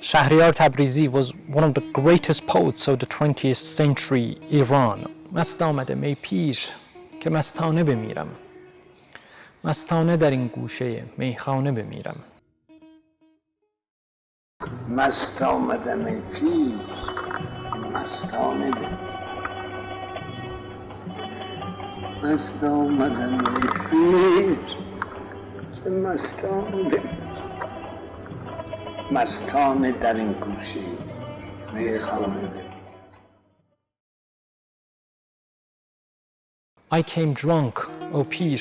Shahriar Tabrizi was one of the greatest poets of the 20th century Iran. مست آمدم ای پیر که مستانه بمیرم، مستانه در این گوشه میخانه بمیرم. مست آمدم ای پیر مستانه بمیرم، مست آمدم ای پیر که مستانه بمیرم، مستانه در این گوشه میخانه بمیرم. I came drunk, O Pir,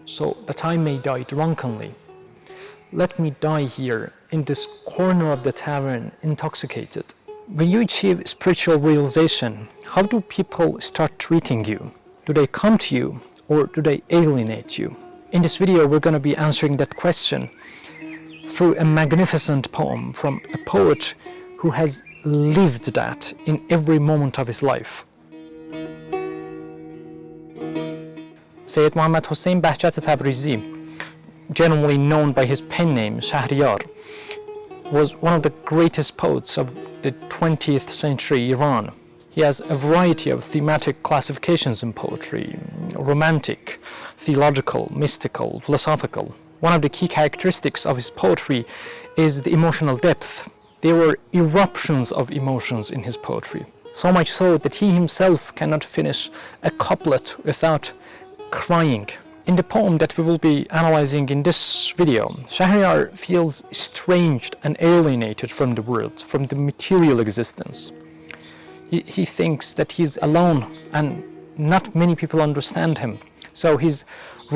so that I may die drunkenly. Let me die here in this corner of the tavern, intoxicated. When you achieve spiritual realization, how do people start treating you? Do they come to you or do they alienate you? In this video, we're going to be answering that question through a magnificent poem from a poet who has lived that in every moment of his life. Sayyid Mohammad Hussein Bahjat Tabrizi, generally known by his pen name Shahriar, was one of the greatest poets of the 20th century Iran. He has a variety of thematic classifications in poetry: romantic, theological, mystical, philosophical. One of the key characteristics of his poetry is the emotional depth. There were eruptions of emotions in his poetry, so much so that he himself cannot finish a couplet without crying. In the poem that we will be analyzing in this video, Shahriar feels estranged and alienated from the world, from the material existence. He thinks that he's alone and not many people understand him. So he's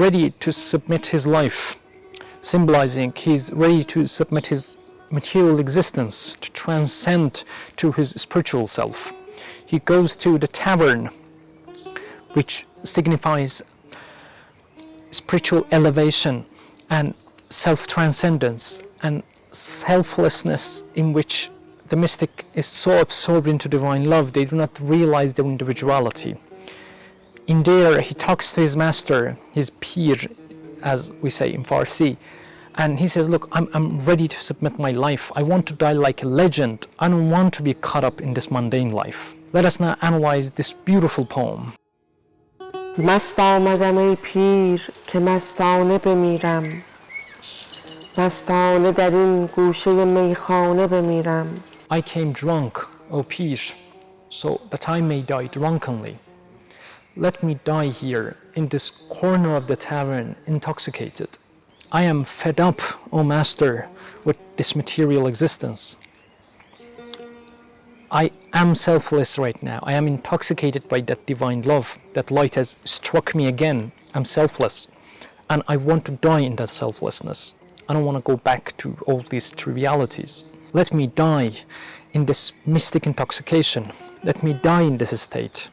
ready to submit his life, symbolizing he's ready to submit his material existence, to transcend to his spiritual self. He goes to the tavern, which signifies spiritual elevation and self-transcendence and selflessness, in which the mystic is so absorbed into divine love they do not realize their individuality. In there, he talks to his master, his pir, as we say in Farsi, and he says, look, I'm ready to submit my life. I want to die like a legend. I don't want to be caught up in this mundane life. Let us now analyze this beautiful poem. مست آمدم ای پیر که مستانه بمیرم، مستانه در این گوشه میخانه بمیرم. I came drunk, O Pir, so that I may die drunkenly. Let me die here in this corner of the tavern, intoxicated. I am fed up, O Master, with this material existence. I am selfless right now. I am intoxicated by that divine love. That light has struck me again. I'm selfless. And I want to die in that selflessness. I don't want to go back to all these trivialities. Let me die in this mystic intoxication. Let me die in this state.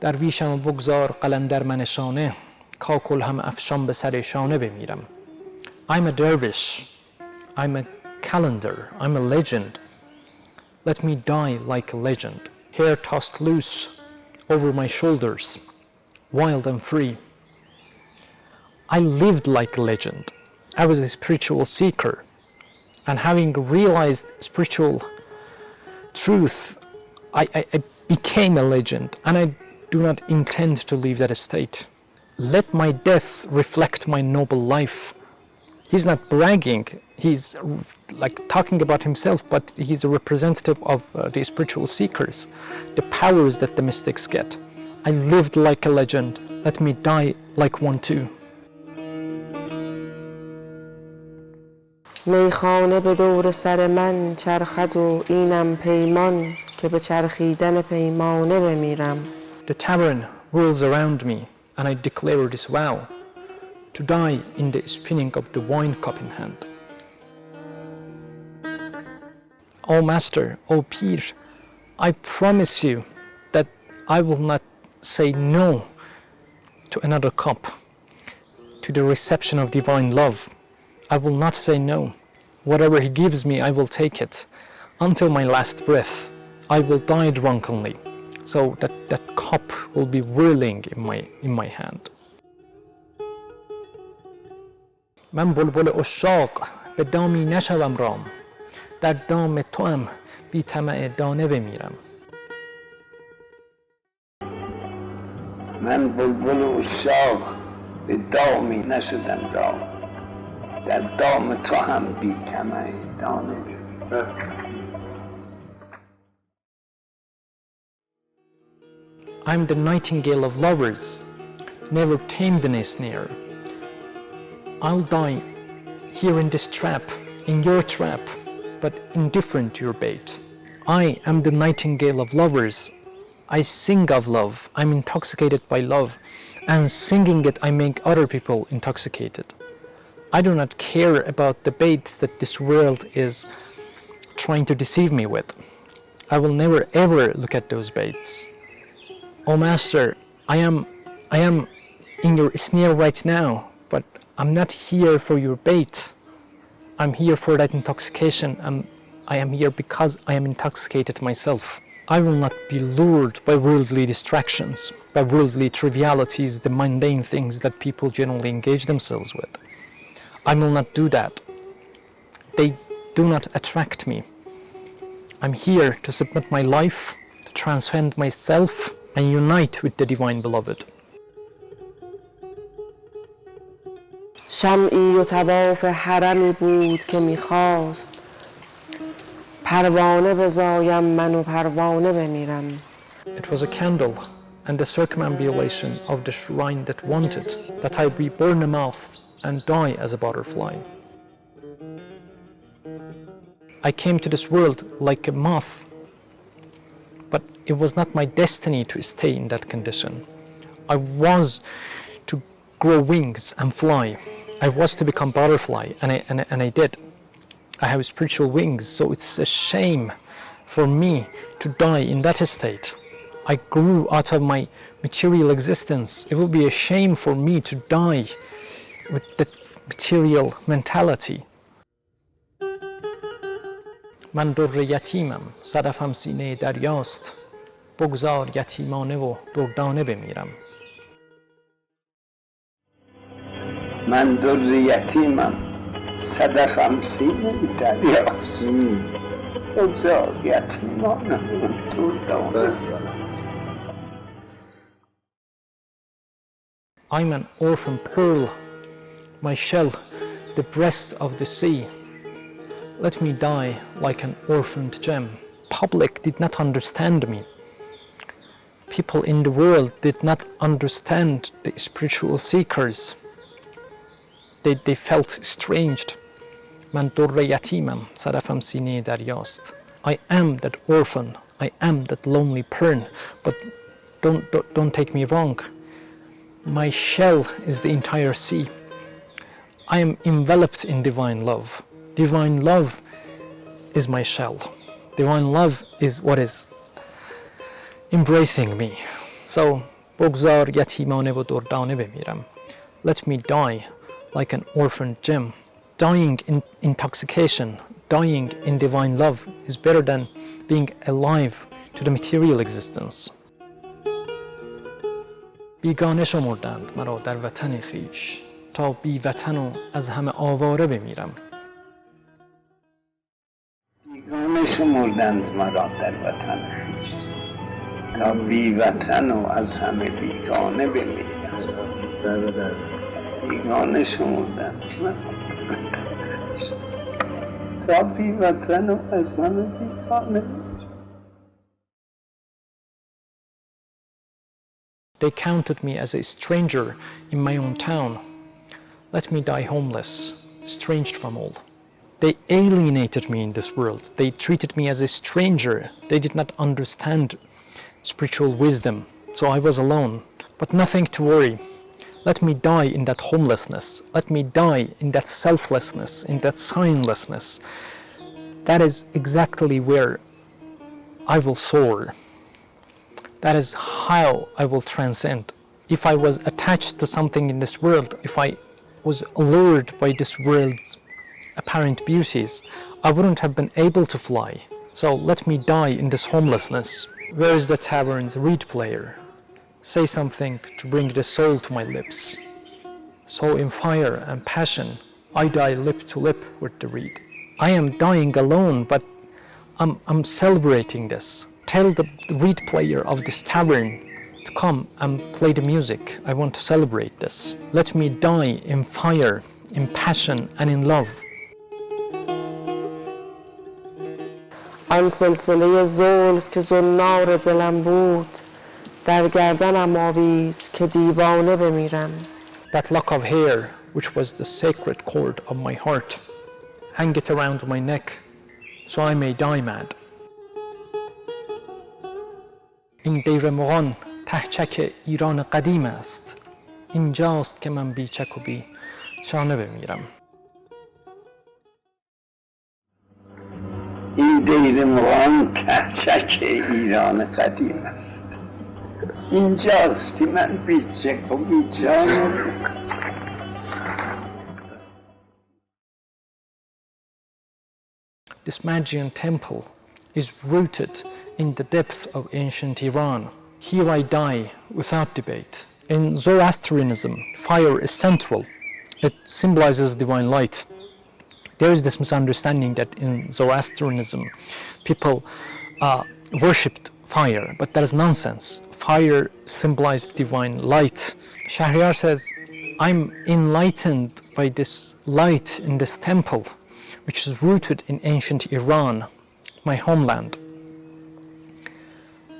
درویشم بگذار قلندر منشانه کاکل هم افشان به سر شانه بمیرم. I'm a dervish. I'm a Qalandar. I'm a legend. Let me die like a legend. Hair tossed loose over my shoulders, wild and free. I lived like a legend. I was a spiritual seeker. And having realized spiritual truth, I became a legend. And I do not intend to leave that state. Let my death reflect my noble life. He's not bragging. He's like talking about himself, but he's a representative of the spiritual seekers, the powers that the mystics get. I lived like a legend. Let me die like one too. میخانه به دور سر من چرخد و اینم پیمان که به چرخیدن پیمانه بمیرم. The tavern whirls around me, and I declare this vow, to die in the spinning of the wine cup in hand. O Master, O Pir, I promise you that I will not say no to another cup, to the reception of divine love. I will not say no. Whatever he gives me, I will take it. Until my last breath, I will die drunkenly, so that cup will be whirling in my hand. من بلبل عشاق به دامی نشوم رام در دام توام بی طمع دانه بمیرم. من بلبل عشاق به دامی نشدم رام در دام تو هم بی طمع دانه بمیرم. I'm the nightingale of lovers, never tamed in a snare. I'll die here in this trap, in your trap, but indifferent to your bait. I am the nightingale of lovers. I sing of love. I'm intoxicated by love, and singing it I make other people intoxicated. I do not care about the baits that this world is trying to deceive me with. I will never ever look at those baits. Oh Master, I am in your snare right now, but I'm not here for your bait. I'm here for that intoxication, and I am here because I am intoxicated myself. I will not be lured by worldly distractions, by worldly trivialities, the mundane things that people generally engage themselves with. I will not do that. They do not attract me. I'm here to submit my life, to transcend myself, and unite with the divine beloved. شمعی و طواف حرمی بود که میخواست پروانه بزایم من و پروانه بمیرم. It was a candle and the circumambulation of the shrine that wanted that I be born a moth and die as a butterfly. I came to this world like a moth, but it was not my destiny to stay in that condition. I was to grow wings and fly. I was to become butterfly, and I did. I have spiritual wings, so it's a shame for me to die in that state. I grew out of my material existence. It would be a shame for me to die with that material mentality. من در یتیمم، صدفم سینه دریاست، بگذار یتیمانه و دردانه بمیرم. من در یتیمم صدفم سینه دریاست بگذار یتیمانه و دردانه بمیرم. I'm an orphaned pearl, my shell, the breast of the sea. Let me die like an orphaned gem. Public did not understand me. People in the world did not understand the spiritual seekers. They felt estranged. من در یتیمم صدفم سینه دریاست. I am that orphan. I am that lonely pearl. But don't take me wrong. My shell is the entire sea. I am enveloped in divine love. Divine love is my shell. Divine love is what is embracing me. So, بگذار یتیمانه و دردانه بمیرم. Let me die like an orphaned gem. Dying in intoxication, dying in divine love is better than being alive to the material existence. بیگانه شمردند مرا در وطن خویش تا بی وطن و از همه آواره بمیرم. بیگانه شمردند مرا در وطن خویش تا بی وطن و از همه بیگانه بمیرم. بیگانه شمردند تا بی وطن و از همه بیگانه بمیرم. They counted me as a stranger in my own town. Let me die homeless, estranged from all. They alienated me in this world. They treated me as a stranger. They did not understand spiritual wisdom, so I was alone. But nothing to worry. Let me die in that homelessness. Let me die in that selflessness, in that signlessness. That is exactly where I will soar. That is how I will transcend. If I was attached to something in this world, if I was allured by this world's apparent beauties, I wouldn't have been able to fly. So let me die in this homelessness. Where is the tavern's reed player? Say something to bring the soul to my lips. So in fire and passion, I die lip to lip with the reed. I am dying alone, but I'm celebrating this. Tell the reed player of this tavern to come and play the music. I want to celebrate this. Let me die in fire, in passion and in love. آن سلسله زلف که زنار دلم بود در گردنم آویز که دیوانه بمیرم. That lock of hair, which was the sacred cord of my heart, hang it around my neck, so I may die mad. این دیر مغان تهچک ایران قدیم است. اینجاست که من بی چک و بی شانه بمیرم. این دیر مغان تهچک ایران قدیم است. اینجاست که من بی چک و بی شانه بمیرم. This Magian temple is rooted in the depth of ancient Iran. Here I die without debate. In Zoroastrianism, fire is central. It symbolizes divine light. There is this misunderstanding that in Zoroastrianism, people worshipped fire, but that is nonsense. Fire symbolized divine light. Shahriar says, I'm enlightened by this light in this temple, which is rooted in ancient Iran, my homeland.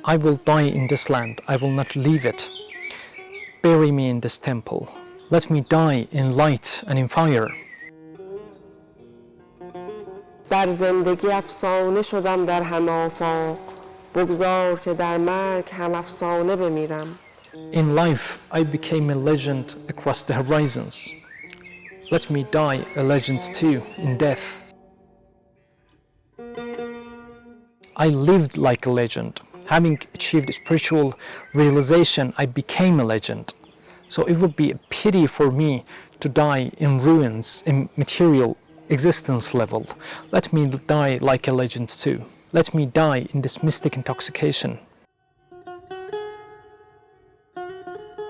I will die in this land, I will not leave it. Bury me in this temple. Let me die in light and in fire. در زندگی افسانه شدم در همه آفاق بگذار که در مرگ هم افسانه بمیرم. In life, I became a legend across the horizons. Let me die a legend too in death. I lived like a legend. Having achieved spiritual realization, I became a legend. So it would be a pity for me to die in ruins, in material existence level. Let me die like a legend too. Let me die in this mystic intoxication.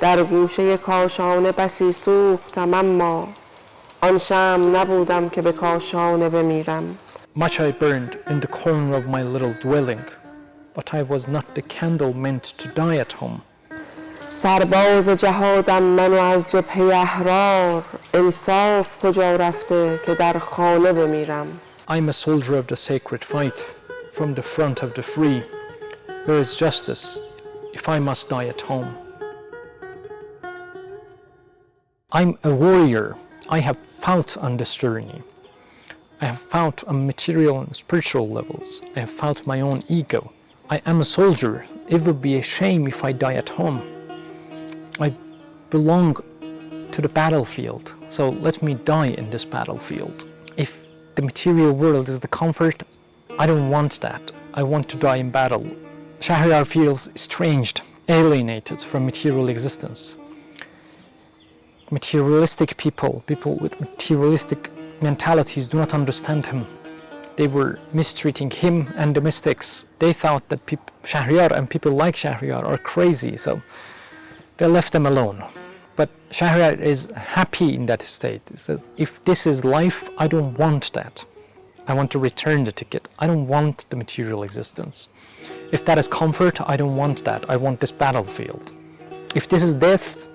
در گوشه کاشانه بسی سوختم اما آن شمع نبودم که به کاشانه بمیرم. Much I burned in the corner of my little dwelling, but I was not the candle meant to die at home. سرباز جهادم منو از جبهه احرار انصاف کجا رفته که در خانه بمیرم. I'm a soldier of the sacred fight, from the front of the free. Where is justice if I must die at home? I'm a warrior. I have fought on this journey. I have fought on material and spiritual levels. I have fought my own ego. I am a soldier. It would be a shame if I die at home. I belong to the battlefield, so let me die in this battlefield. If the material world is the comfort, I don't want that. I want to die in battle. Shahriar feels estranged, alienated from material existence. Materialistic people with materialistic mentalities do not understand him. They were mistreating him and the mystics. They thought that Shahriar and people like Shahriar are crazy, so they left them alone. But Shahriar is happy in that state. He says, if this is life, I don't want that. I want to return the ticket. I don't want the material existence. If that is comfort, I don't want that. I want this battlefield. If this is death,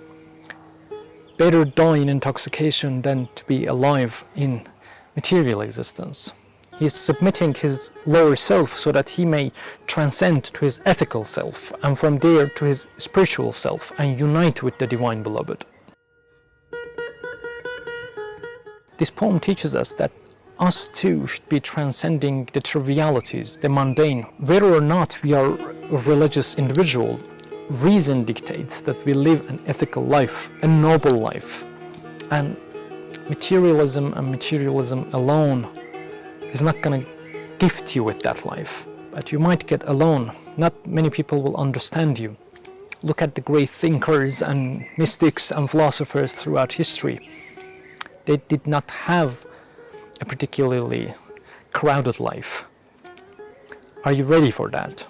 better die in intoxication than to be alive in material existence. He's submitting his lower self so that he may transcend to his ethical self, and from there to his spiritual self, and unite with the divine beloved. This poem teaches us that us too should be transcending the trivialities, the mundane. Whether or not we are a religious individual, reason dictates that we live an ethical life, a noble life. And materialism alone is not going to gift you with that life. But you might get alone. Not many people will understand you. Look at the great thinkers and mystics and philosophers throughout history. They did not have a particularly crowded life. Are you ready for that?